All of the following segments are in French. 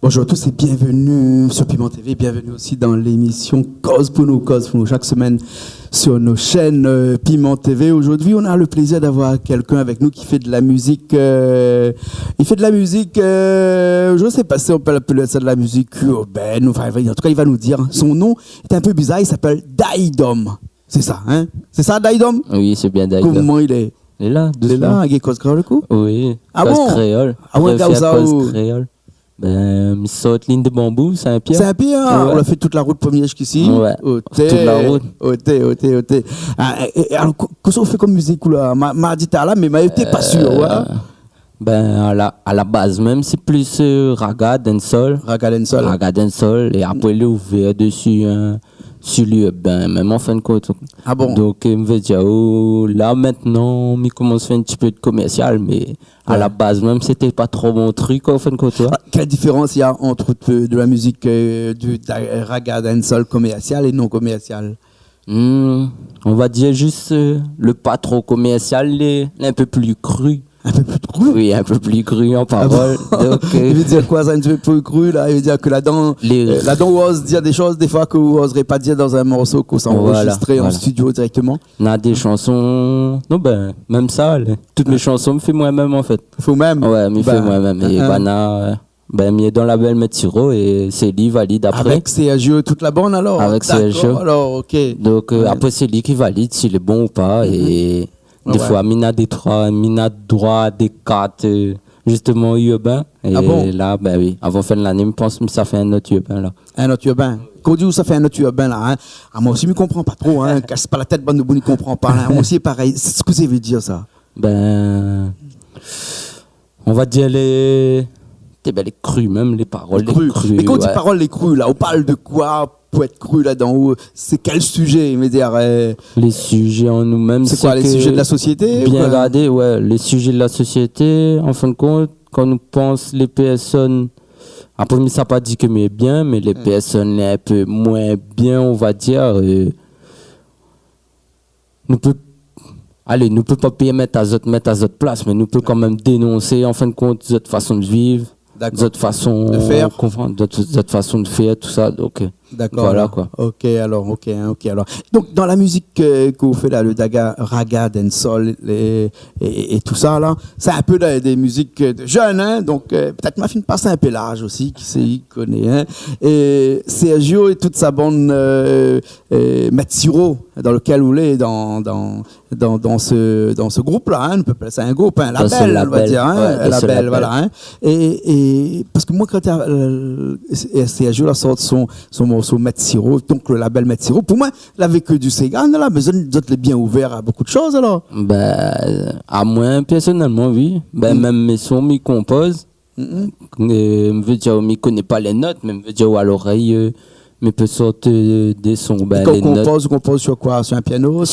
Bonjour à tous et bienvenue sur Piment TV, bienvenue aussi dans l'émission Cause pour nous, chaque semaine sur nos chaînes Piment TV. Aujourd'hui, on a le plaisir d'avoir quelqu'un avec nous qui fait de la musique. Il fait de la musique, je ne sais pas si on peut appeler ça de la musique urbaine. Enfin, en tout cas, il va nous dire. Son nom est un peu bizarre, il s'appelle Daidom. C'est ça, hein? C'est ça, Daidom? Oui, c'est bien Daidom. Comment il est? Il est là, il est là, il est cause créole, le coup? Oui, ah cause bon? créole. Ah ouais, cause créole. Ben, saute ligne de bambou, Saint-Pierre. Saint-Pierre, ouais. On a fait toute la route première jusqu'ici. Ouais. Toute la route. Alors, qu'est-ce qu'on fait comme musique là? M'a dit là, mais m'a été pas sûr. Ouais. Ben, à la base même, c'est plus raga, dancehall. Raga, dancehall. Et après, il est ouvert dessus sur l'urbain, même en fin de compte. Ah bon? Donc, je veux dire, là maintenant, on commence à faire un petit peu de commercial, mais à la base même, c'était pas trop mon truc en fin de compte. Quelle différence il y a entre de la musique du raga, dancehall commercial et non commercial? On va dire juste le pas trop commercial, un peu plus cru. Un peu plus cru? Oui, un peu plus cru en parole. Donc, il veut dire quoi ça, un peu plus cru là? Il veut dire que là-dedans, on ose dire des choses des fois qu'on n'oserait pas dire dans un morceau qu'on s'enregistrait en studio directement. On a des chansons, non ben, même ça, toutes mes chansons me fais moi-même en fait. Vous-même? Ouais, me fait moi-même. Et Bana, mis dans la belle Metiro et c'est lui valide après. Avec CHE toute la bande alors? Avec CHE. Alors, ok. Donc après c'est lui qui valide s'il est bon ou pas et... Des fois, mina des 3, mina droit, des 4, justement urbain. Et là, ben oui, avant de faire l'année, je pense que ça fait un autre urbain là. Un autre urbain. Quand on dit où ça fait un autre urbain là, hein? Ah, moi aussi, je ne comprends pas trop. Hein? Casse pas la tête, bande de bonnes, je ne comprends pas. Hein? Moi aussi, pareil. C'est ce que ça veut dire ça? Ben, on va dire les crues, même les paroles. Les crues. Mais quand on dit paroles, les crues, là, on parle de quoi? Pour être cru là-dedans, c'est quel sujet? Les sujets en nous-mêmes. C'est quoi, les sujets de la société? Bien regardé, ouais, les sujets de la société. En fin de compte, quand nous pense les personnes, après, ça n'a pas dit que mais bien, mais les personnes un peu moins bien, on va dire, nous peut pas mettre à notre place, mais nous peut quand même dénoncer, en fin de compte, notre façon de vivre. Notre façon de faire, notre façon de faire, tout ça. Donc, d'accord. Voilà quoi. Ok alors. Donc dans la musique que vous faites là, le raga, dancehall et tout ça là, c'est un peu des musiques de jeunes, hein. Donc peut-être ma fille passe un peu l'âge aussi, qui sait, connaît. Hein. Et Sergio et toute sa bande Matsiro, dans lequel vous êtes dans ce groupe là, hein. On peut appeler ça un groupe, un label, on va dire, hein. Ouais, label, voilà. Hein. Et parce que moi quand Sergio là sort son morceau Matsiro, donc le label Matsiro, pour moi, il n'avait que du Segan, là, mais vous êtes bien ouvert à beaucoup de choses, alors? Ben, à moi, personnellement, oui. Ben, même mes sons, m'y composent. Je veux dire, je connais pas les notes, mais je veux dire, à l'oreille, mais peut sortir des sons. Ben, quand on compose sur quoi? Sur un piano?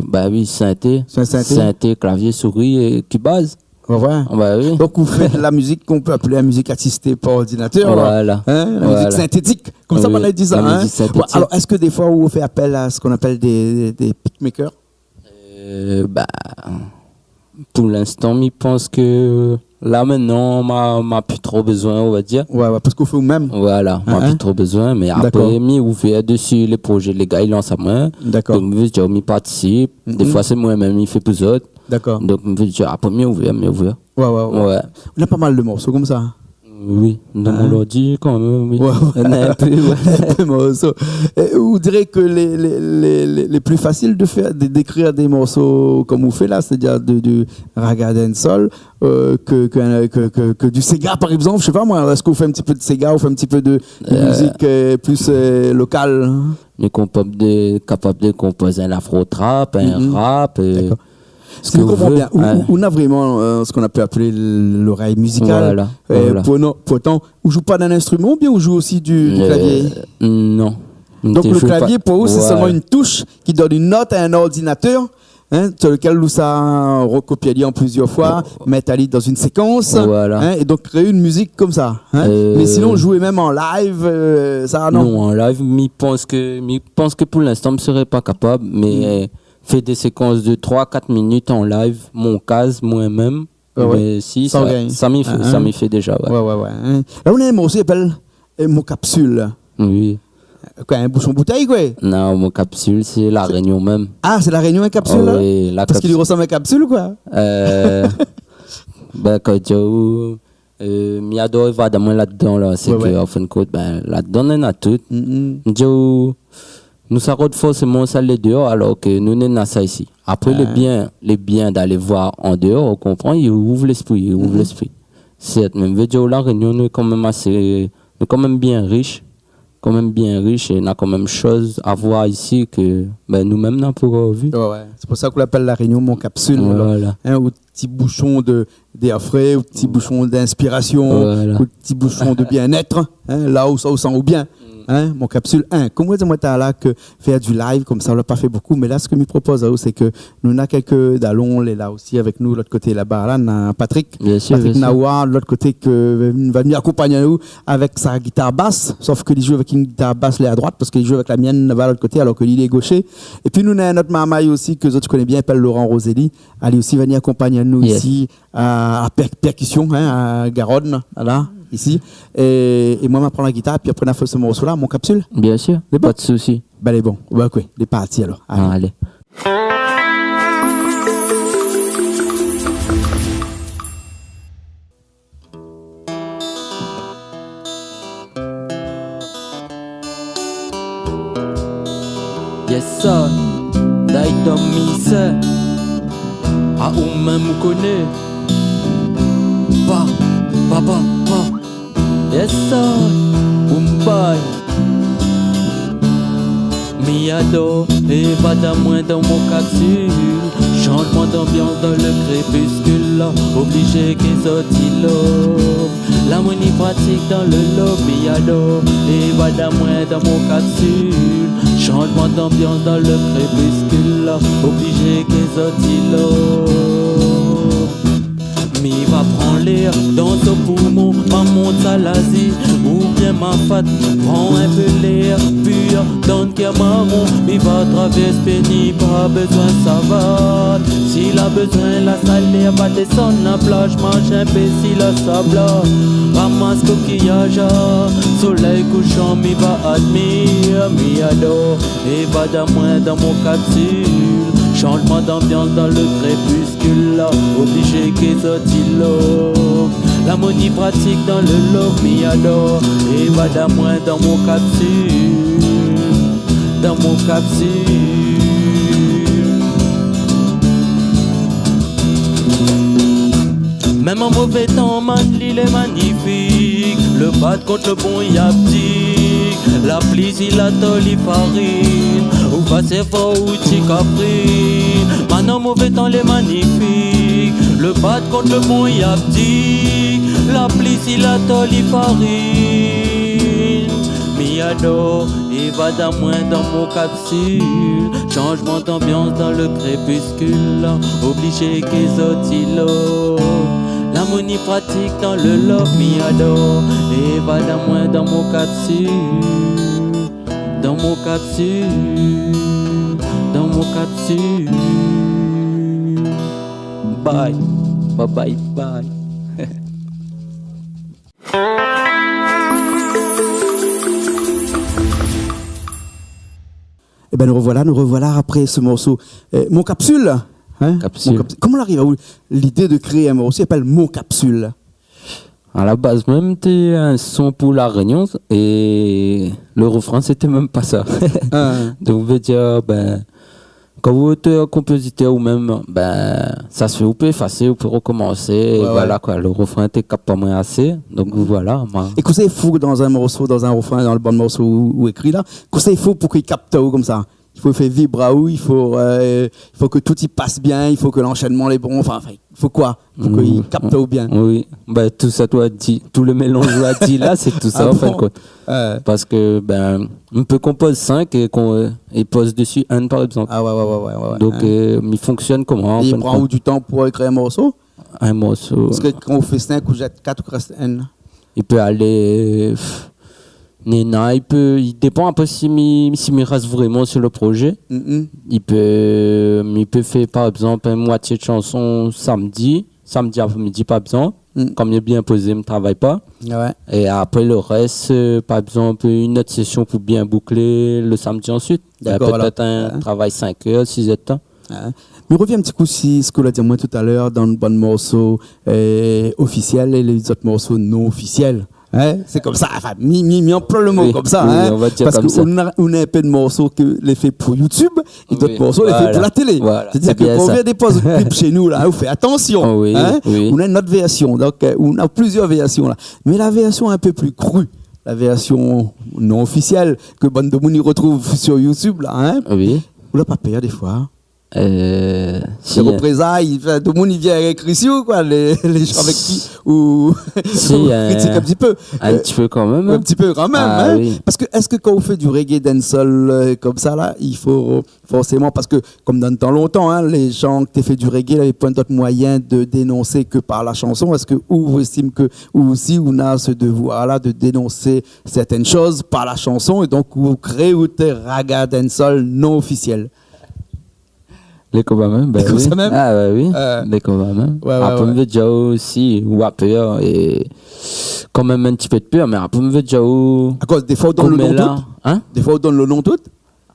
Ben oui, synthé. Sur un synthé? Synthé, clavier, souris et keyboard. Ouais. Bah, oui. Donc vous faites de la musique qu'on peut appeler la musique assistée par ordinateur. Voilà. Hein? La musique synthétique. Comme ça, on a dit ça. Hein? Alors, est-ce que des fois, vous faites appel à ce qu'on appelle des beatmakers? Bah, pour l'instant, je pense que là, maintenant, m'a plus trop besoin, on va dire. Ouais, parce qu'on fait vous-même. Voilà, m'a plus trop besoin. Mais après, je ouvert dessus les projets, les gars, ils lancent à moi. D'accord. Donc, je veux dire, participe. Des fois, c'est moi-même, il fait pour eux autres. D'accord. Donc, je veux dire, après, mieux ouvert. Ouais. On a pas mal de morceaux comme ça. Oui, dans mon ordi, quand même, oui. On a un peu, de morceaux. Vous direz que les plus faciles d'écrire des morceaux comme vous faites là, c'est-à-dire du raga dancehall, que du Sega, par exemple, je sais pas moi, est-ce que vous faites un petit peu de Sega, ou fait un petit peu de musique plus locale? On est capable de composer un afro-trap, un rap. D'accord. Si vous comprenez bien, on a vraiment ce qu'on a pu appeler l'oreille musicale. Voilà. Pourtant, on ne joue pas d'un instrument, ou bien on joue aussi du clavier? Non. Donc le clavier, pour vous, c'est seulement une touche qui donne une note à un ordinateur, hein, sur lequel nous ça recopie en plusieurs fois, mettre dans une séquence, hein, et donc créer une musique comme ça. Hein. Mais sinon, jouer même en live, ça non. Non, en live, je pense que pour l'instant, je ne serais pas capable, mais... Fait des séquences de 3-4 minutes en live, mon case, moi-même, Mais si, ça m'y fait, ça m'y fait déjà. Ouais. Là, on a un morceau qui s'appelle Mon Capsule. Oui. Quoi, un bouchon bouteille, quoi? Non, Mon Capsule, c'est la Réunion même. Ah, c'est la Réunion, une capsule, là? Oui, parce qu'il ressemble à une capsule, quoi? Ben, quand tu Miado va dans là-dedans, là, c'est que, en fin de compte, ben, là-dedans, on a tout. Nous, ça rôde forcément ça les dehors, alors que nous, on a ça ici. Après, les biens d'aller voir en dehors, on comprend, ils ouvrent l'esprit, C'est même, veut dire, la Réunion, nous, est quand même assez, nous, quand même bien riche. Et on a quand même chose à voir ici que ben, nous-mêmes n'avons pas vu. Ouais. C'est pour ça qu'on l'appelle la Réunion Mon Capsule. Voilà. Au petit bouchon d'air frais, au petit bouchon d'inspiration, au petit bouchon de bien-être, là où ça sent au bien. Mon Capsule 1. Comme vous dites, moi, t'as là que faire du live, comme ça, on l'a pas fait beaucoup, mais là, ce que je propose, c'est que nous, on a quelques dallons, là aussi avec nous, l'autre côté là-bas, là, on a Patrick Nawa, l'autre côté, que va venir accompagner nous avec sa guitare basse, sauf qu'il joue avec une guitare basse, là, à droite, parce qu'il joue avec la mienne, là, à l'autre côté, alors que lui, il est gaucher. Et puis, nous, on a notre mamaï aussi, que tu connais bien, il s'appelle Laurent Roselli. Elle aussi venir accompagner nous ici, à percussion, à Garonne, là. Ici, et moi, je prends la guitare, puis après, on a fait ce morceau-là, Mon Capsule. Bien sûr, pas de souci. Ben, elle est bon. Ouais, quoi, il est parti alors. Allez. Yes, sir. D'ailleurs, mise. À ou même vous connaissez. Papa. Yes, sir. Mumbai. Miado, et va d'un moins dans mon capsule. Changement d'ambiance dans le crépuscule. Obligé qu'ils sortent l'harmonie pratique dans le lot. Miado, et va d'un moins dans mon capsule. Changement d'ambiance dans le crépuscule. Obligé qu'ils sortent Mi va prendre l'air dans ton poumon, ma monte à l'Asie, ou bien ma fat, prends un peu l'air pur dans le cœur marron. Mi va traverser pénible, pas besoin de savate. S'il a besoin, la salaire va descendre la plage, mange un imbécile à sable. Ramasse coquillage, soleil couchant, mi va admire, mi adore, et va d'un moins dans mon capsule. Changement d'ambiance dans le crépuscule, obligé qu'ils sortent l'harmonie pratique dans le lot, mi adore, et va d'un moins dans mon capsule, Même en mauvais temps, man, l'île est magnifique. Le bas contre le bon y abdique. La pluie, si la toli farine. Ou passer fort ou t'y caprine. Man en mauvais temps, l'est magnifique. Le bas contre le bon y abdique. La pluie, si la toli farine. Mi adore, et va d'un moins dans mon capsule. Changement d'ambiance dans le crépuscule. Obligé qu'ils sortent l'harmonie pratique dans le lot, mi adore, et va d'un moins dans mon capsule, Bye. Eh ben nous revoilà après ce morceau. Mon Capsule. Capsule. Comment on arrive à l'idée de créer un morceau qui s'appelle Mon Capsule? À la base même, c'était un son pour la Réunion et le refrain c'était même pas ça. Donc on veut dire, quand vous êtes auteur, compositeur ou même, ça se fait, vous pouvez effacer, vous pouvez recommencer. Voilà quoi, le refrain était pas moins assez. Donc voilà. Et qu'est-ce qu'il faut dans un morceau, dans un refrain, dans le bon morceau ou écrit là, qu'est-ce qu'il faut pour qu'il capte comme ça? Il faut faire vibrer, il faut que tout y passe bien, il faut que l'enchaînement est bon, enfin, il faut quoi pour qu'il capte bien. Oui, tout ça, toi, tout le mélange dit là, c'est tout ça, en fin de compte. Parce que, on peut composer 5 et pose dessus un, par exemple. Ah ouais. Donc, il fonctionne comment? Et il prend du temps pour écrire un morceau? Un morceau. Parce que quand on fait 5 ou 4 ou 1. Il peut aller. Nena, il dépend un peu s'il reste vraiment sur le projet. Il peut faire par exemple une moitié de chanson samedi samedi après-midi, pas besoin. Comme il est bien posé, je ne travaille pas. Ouais. Et après le reste, par exemple, une autre session pour bien boucler le samedi ensuite. Peut-être un travail 5 heures, 6 heures de temps. Mais reviens un petit coup sur ce que l'on a dit moi tout à l'heure dans le bon morceau officiel et les autres morceaux non officiels. Hein? C'est comme ça, enfin, mis en plein le mot comme ça. Hein? On va dire parce qu'on a un peu de morceaux que les fait pour YouTube et d'autres morceaux les fait pour la télé. Voilà. C'est-à-dire que quand on vient déposer un clip chez nous, là, on fait attention. Hein? On a une autre version, donc on a plusieurs versions là. Mais la version un peu plus crue, la version non officielle que Bonne de Mouni retrouve sur YouTube, là, hein? On l'a pas payé des fois. Les représailles, tout le monde il vient avec Chrissio, quoi, les gens avec qui ou critique un petit peu. Un petit peu quand même. Un petit peu quand même, hein. Parce que est-ce que quand on fait du reggae dancehall comme ça là, il faut forcément, parce que comme dans le temps longtemps, hein, les gens qui ont fait du reggae n'avaient pas d'autre moyen de dénoncer que par la chanson. Est-ce que vous estimez que ou aussi on a ce devoir là de dénoncer certaines choses par la chanson et donc vous créez ou des raga dancehall non officiels? Les combats même, les combats même. Ah ouais, oui, les combats même. Après me déjà aussi ou peur et quand même un petit peu de peur, mais après me déjà à cause des fois on donne le nom tout. Hein? Des fois on donne le nom tout.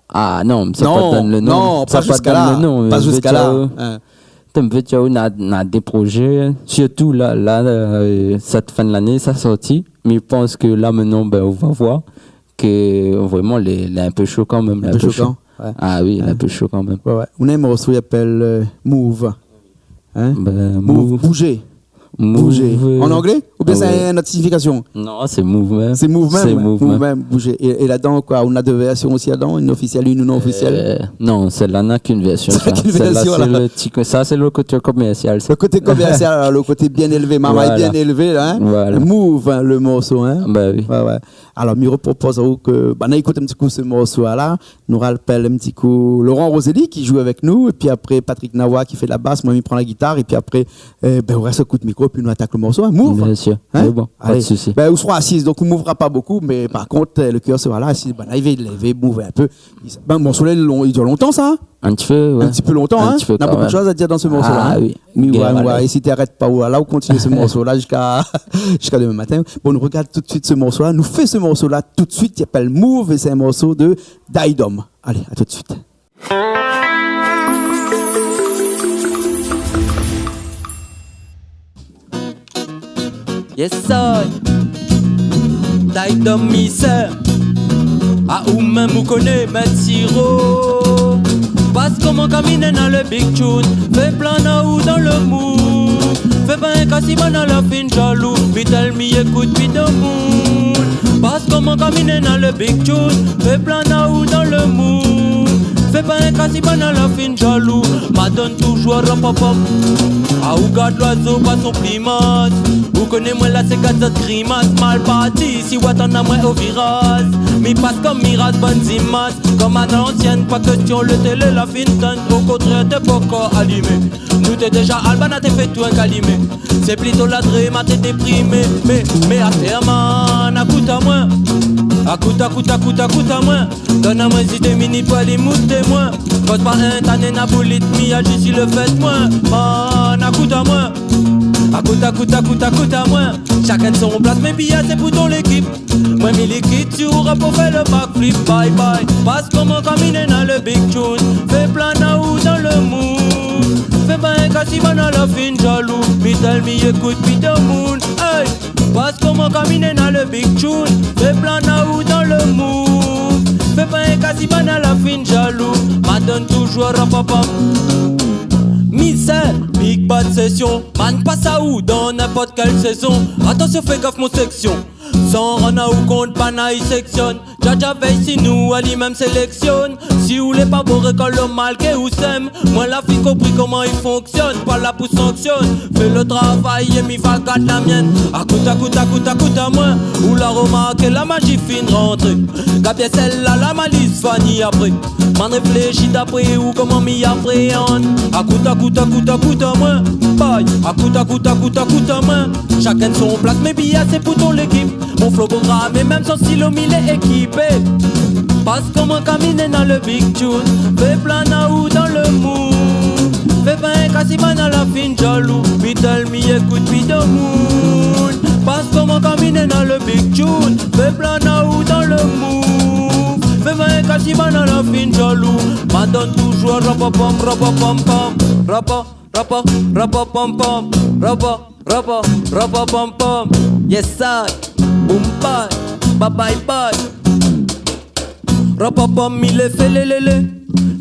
Ah non, ça pas donne le nom. Non, pas jusqu'à là. Pas jusqu'à là. On a des projets, surtout là cette fin de l'année ça sorti, mais je pense que là maintenant on va voir que vraiment il est un peu chaud quand même, un peu choquant. Ouais. Ah oui, il est un peu chaud quand même. On a un morceau qui s'appelle Move. Hein? Move. Bouger. En anglais? Ou bien c'est une autre signification? Non, c'est Move même. C'est Move même. Move même, bouger. Et là-dedans, quoi, on a deux versions aussi là-dedans, une officielle et une non officielle? Non, celle-là n'a qu'une version. Ça, c'est le côté commercial. Le côté commercial, le côté bien élevé. Maman est bien élevé, là. Hein? Voilà. Move, hein, le morceau. Hein? Oui. Ouais. Alors, Miro propose que, on écoute un petit coup ce morceau-là. Nous rappelle un petit coup Laurent Roselli qui joue avec nous. Et puis après, Patrick Nawa qui fait la basse. Moi, il prend la guitare. Et puis après, on reste un coup de micro. Puis nous attaque le morceau. Hein? Move. Bien sûr. Hein? C'est bon. Pas de souci. On sera assis. Donc, on ne mouvra pas beaucoup. Mais par contre, le cœur sera là. Assis. Il va lever, mouver un peu. Le morceau, il dure longtemps, ça? Un petit peu, ouais. Un petit peu longtemps, hein? On a beaucoup de choses à dire dans ce morceau-là. Ah oui. Et si tu n'arrêtes pas, là, on continue ce morceau-là jusqu'à demain matin. Bon, on regarde tout de suite ce morceau-là. Nous fait ce morceau-là tout de suite. Il s'appelle Move et c'est un morceau de Daidom. Allez, à tout de suite. Yes, sir. Daidom, mi sœur. Ah, ou même vous connaissez, mais siro. Passe comment caminer dans le big tune. Fais plan ou dans le mou. Fais pas un cassiment dans la fin jaloux. Vital mi écoute puis de moule. Passe comment caminer dans le big tune. Fais plan ou dans le mou. Fais pas un cassiment dans la fin jaloux. M'adonne toujours rapapap. Ah ou garde l'oiseau pas son primace. Vous connaissez moi là c'est 4 autres grimaces. Mal parti si what en a moi au virage. Mi passe comme mirage bonnes images. Comme à l'ancienne pas question le télé la fin tente. Au contraire t'es pas encore allumé. Nous t'es déjà Albana t'es fait tout un calimé. C'est plutôt la dream t'es déprimé. Mais à terre man écoute à moi. Écoute à moi. Donne à moi si t'es mini toi les moutes témoins. Cause pas un tanné na boulite mi a juste le fait moi. Man écoute à moi. Écoute à moi. Chacun de son place mais billets c'est pour ton l'équipe. Moi mi liquide tu auras pour faire le backflip. Bye bye. Passe comment caminer dans le big tune. Fais plan ou dans le mou. Fais pas un cassiment dans la fin jaloux. Mi tell mi écoute puis de moon. Hey. Passe comment caminer dans le big tune. Fais plan ou dans le mou. Fais pas un cassiment dans la fin jaloux. M'adonne toujours rapapam. Misère, big bad session. Man passe à où dans n'importe quelle saison. Attention fais gaffe mon section. Sans rana ou compte panaille section. Jaja veille si nous Ali même sélectionne. Si vous l'êtes pas beau récolte le mal que vous s'aime. Moi la fille compris comment il fonctionne. Pas là pour sanctionne. Fais le travail et mi va garde la mienne. Écoute à moi. Ou la remarque et la magie fine rentrée. Gabriel celle-là la malice Fanny après. Man réfléchit d'après ou comment m'y appréhende. Écoute à moi. Bye. Écoute à moi. Chacun de son place mais billets c'est pour ton l'équipe. Mon flow programme et même son stylo il est équipé. Passe comment caminer dans le big tune. Fais plan ou dans le mou. Fais pas un cassiman à la fin jaloux. Me tell me écoute me the moon. Passe comment caminer dans le big tune. Fais plan où dans le move. Fais pas un cassiman à la fin jaloux. M'adonne toujours rapapam rapapam pam. Rapa rapa rapapam pam. Rapa rapa rapapam pam. Yes I. Boom bye. Bye bye bye. Rapapam il est fait lélélé.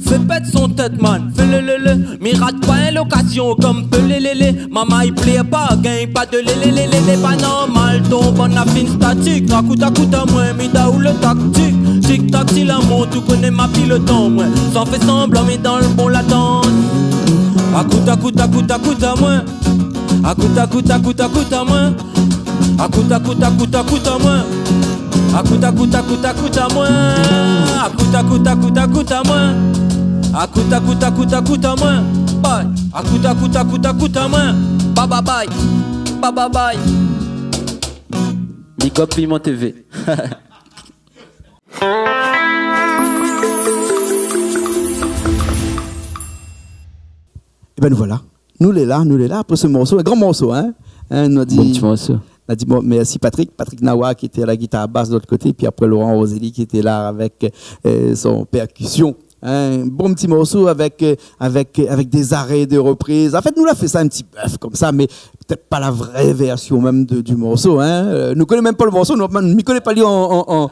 Fais pète son tête man, fais lélélé. Mais rate pas une occasion comme peu lélélé. Maman il plaît pas, gagne pas de lélélé. Pas normal, ton bon affine statique. Rakuta kuta moins, mida ou le tactique. Tic tac si la monte, tu connais ma pile le temps moins. Sans fait semblant mais dans le bon la danse. Akuta kuta kuta kuta moins. Akuta kuta kuta kuta moins. Akuta kuta kuta kuta moins. Akuta kuta kuta kuta moins. Akuta kuta kuta kuta moins. Akuta kuta kuta kuta moins. Bye. Akuta kuta kuta kuta moins. Bye bye bye. Bye bye bye. Big up Piment TV. Et ben nous voilà. Nous les là après ce morceau, un grand morceau, hein. Nous a dit, Bon petit morceau. on a dit bon, merci Patrick Nawa qui était à la guitare basse de l'autre côté, puis après Laurent Roselli qui était là avec son percussion. Un bon petit morceau avec des arrêts de reprise. En fait, nous l'a fait ça un petit bœuf comme ça, mais peut-être pas la vraie version même du morceau. Nous connaissons même pas le morceau, nous ne connaissons pas lui en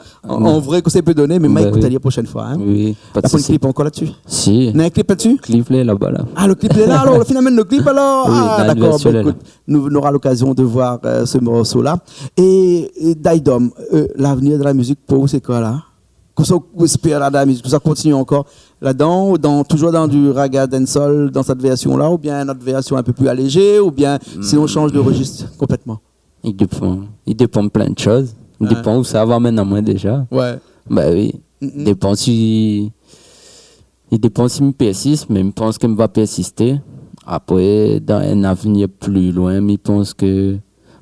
vrai que ça peut donner, mais écoute la prochaine fois. Hein. Oui, pas de souci. souci. Le clip encore là-dessus. Si. Il y a un clip là-dessus. Clip là-bas là. Ah, le clip est là, alors finalement le clip alors. Oui, ah, d'accord. Bah, écoute, nous aurons l'occasion de voir ce morceau-là. Et Daidom, l'avenir de la musique pour vous, c'est quoi là? Qu'on espère là, de la musique, que ça continue encore là-dedans, ou toujours dans du raga dancehall, dans cette version-là, ou bien notre version un peu plus allégée, ou bien si on change de registre complètement. Il dépend de plein de choses. Il dépend où ça va maintenant moi déjà. Ouais. Bah oui. Il dépend si je persiste, mais je pense que je vais persister. Après, dans un avenir plus loin, je pense que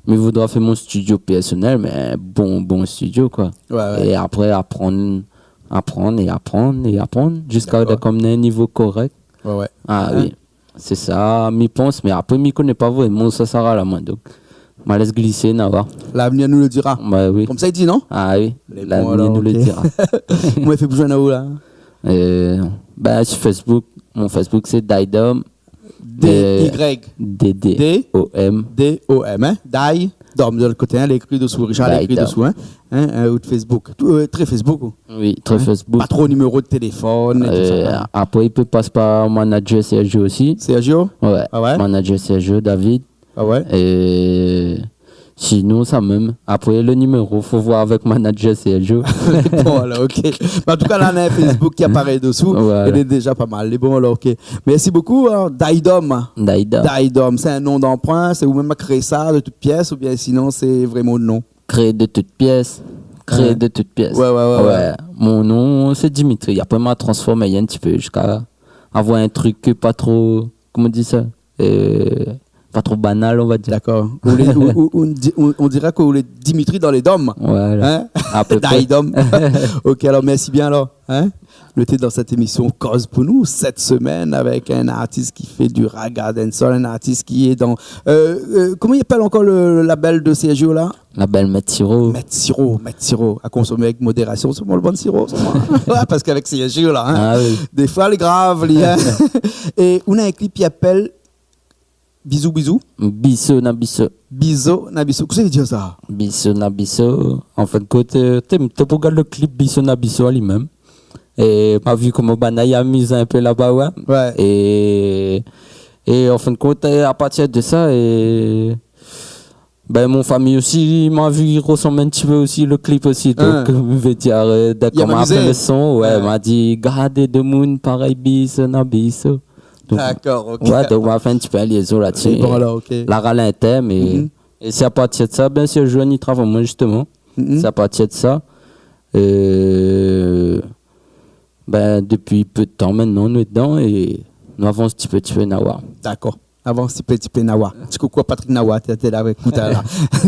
je voudrais faire mon studio personnel, mais un bon studio, quoi. Ouais. Et après, apprendre jusqu'à comme un niveau correct. Ouais. Ah oui, c'est ça, je pense, mais après, je ne connais pas vraiment, ça sera la main. Donc, je me laisse glisser, Nawa. L'avenir nous le dira. Bah oui. Comme ça, il dit, non? Ah oui, l'avenir nous le dira. Moi, il fait bouger où là? Sur Facebook, mon Facebook, c'est Daidom. D-Y-D-O-M. D-O-M, hein? Daidom, de l'autre côté, hein? L'écrit dessous, Richard l'écrit dessous, hein? Ou de Facebook. Très Facebook. Oui, très Facebook. Pas trop numéro de téléphone. Et tout ça, après, il peut passer par manager Sergio aussi. Sergio? Ouais. Ah ouais? Manager Sergio, David. Ah ouais? Et sinon, ça même. Après, le numéro, faut voir avec manager Sergio. Bon, alors, ok. Mais en tout cas, là, on a un Facebook qui apparaît dessous. Voilà. Il est déjà pas mal. Bon, alors, ok. Merci beaucoup. Hein. Daidom. Daidom, c'est un nom d'emprunt. C'est vous-même à créer ça de toutes pièces ou bien sinon, c'est vraiment le nom? Créer de toutes pièces. De toutes pièces. Ouais. Mon nom, c'est Dimitri. Après, m'a transformé un petit peu jusqu'à avoir un truc pas trop. Comment on dit ça? Pas trop banal, on va dire. D'accord. On dirait qu'on est Dimitri dans les dômes. Voilà. Hein? Daidom. Ok, alors merci bien alors. Hein? Le titre dans cette émission Cause pour nous cette semaine avec un artiste qui fait du raga dancehall, un artiste qui est dans comment il appelle encore le label de Sergio là? Label Metiro. Metiro à consommer avec modération, c'est bon le bon sirop. Parce qu'avec Sergio là, hein? Ah, oui. Des fois les graves, hein? Et on a un clip qui appelle Bisou. Biso na biso. Qu'est-ce que ça veut dire ça? Biso na biso. En fait, côté, tu peux regarder le clip Biso na biso lui-même. Et m'a vu comment Banaï a mis un peu là-bas, ouais. Et en fin de compte, à partir de ça, mon famille aussi m'a vu, il ressemble un petit peu aussi le clip aussi. Donc, je veux dire, comment après le son, m'a dit, gardez de moon, pareil, Biso na biso. Donc, d'accord, ok. Ouais, donc on va faire un petit peu liaison là-dessus. Bon, alors, okay. La râle un thème et c'est à partir de ça, bien sûr, je n'y travaille moi justement. C'est à partir de ça. Depuis peu de temps maintenant, nous sommes dedans et nous avons un petit peu Nawa. D'accord. Avant, un petit peu Nawa. Tu sais quoi, Patrick Nawa, tu étais là avec nous.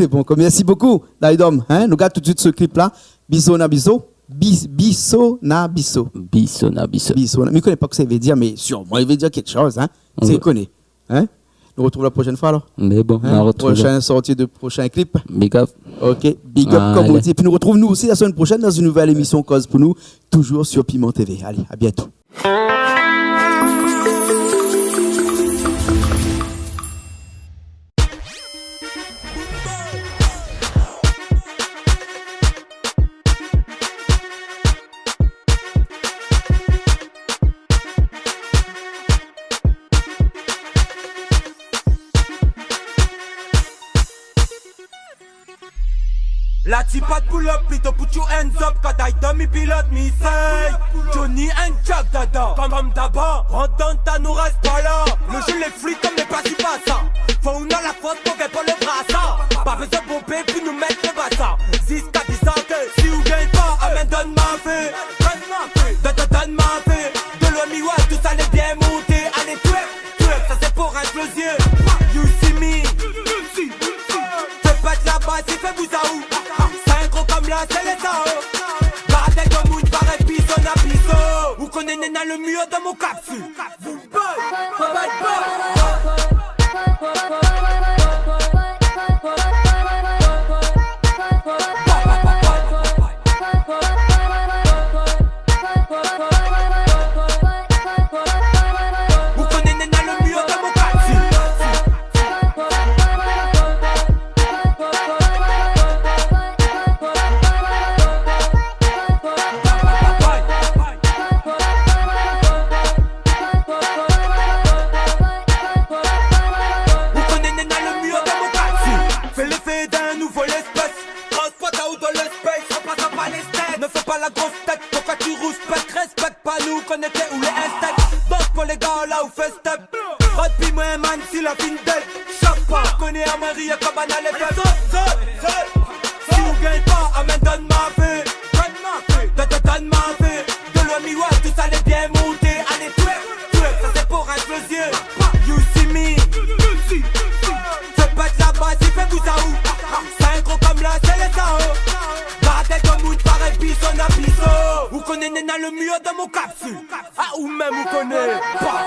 Bon, merci beaucoup, Daidom. Hein? Nous regardons tout de suite ce clip-là. Biso na biso. Bissona Bisso. Bissona. Bissona. Je ne connais pas ce que ça veut dire, mais sûrement il veut dire quelque chose. Hein? C'est connu. Hein? Nous retrouvons la prochaine fois alors. Mais bon, on retrouve. Prochaine sortie de prochain clip. Big up. Ok, big up comme on dit. Et puis nous retrouvons nous aussi la semaine prochaine dans une nouvelle émission Cause pour nous, toujours sur Piment TV. Allez, à bientôt. La tipa de pull up, plutôt put your hands up. Quand I dummy pilote, me say Johnny and Jack Dada. Comme d'abord, rentre dans ta nous reste pas là. Le jeu les flics comme les passifs passants. Faut une la faute pour qu'elle pas le brassard. Pas besoin de bomber puis nous mettre le bassin. Jusqu'à 10 ans que si vous gagnez pas, amen donne ma fée. Donne ma fée. De l'homme ouais, tout ça les bien monté. Allez twerk, ça c'est pour exploser. You see me. Fais pas de la base, il fait vous à où. Comme là, c'est les sao. Bardel de mouille, pareil, piso na piso. Vous connaissez Nena le mieux dans mon capsule. Le mieux dans mon capsule. Ah ou même vous connaissez pas.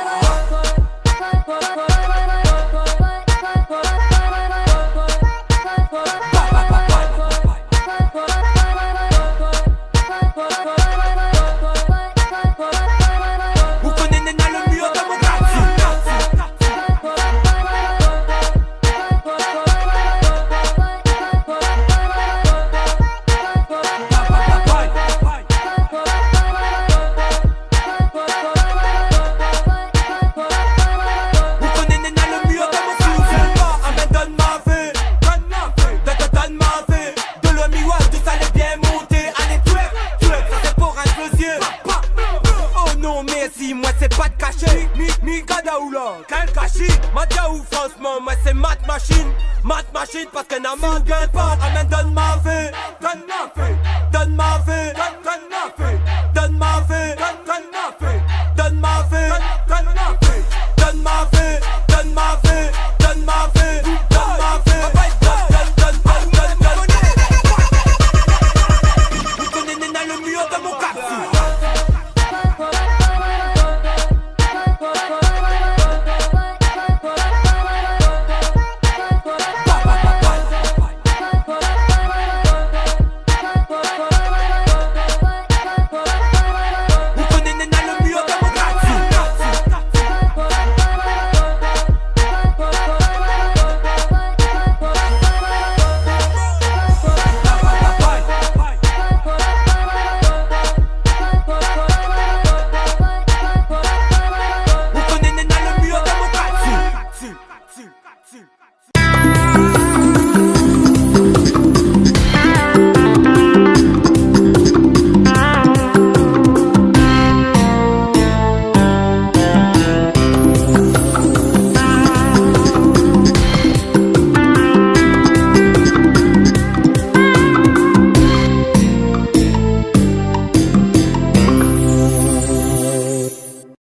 Parce que n'a m'en gagne pas. Amen, donne ma fée. Donne ma fée. Donne ma fée. Donne ma fée. Donne ma fée. Donne ma fée.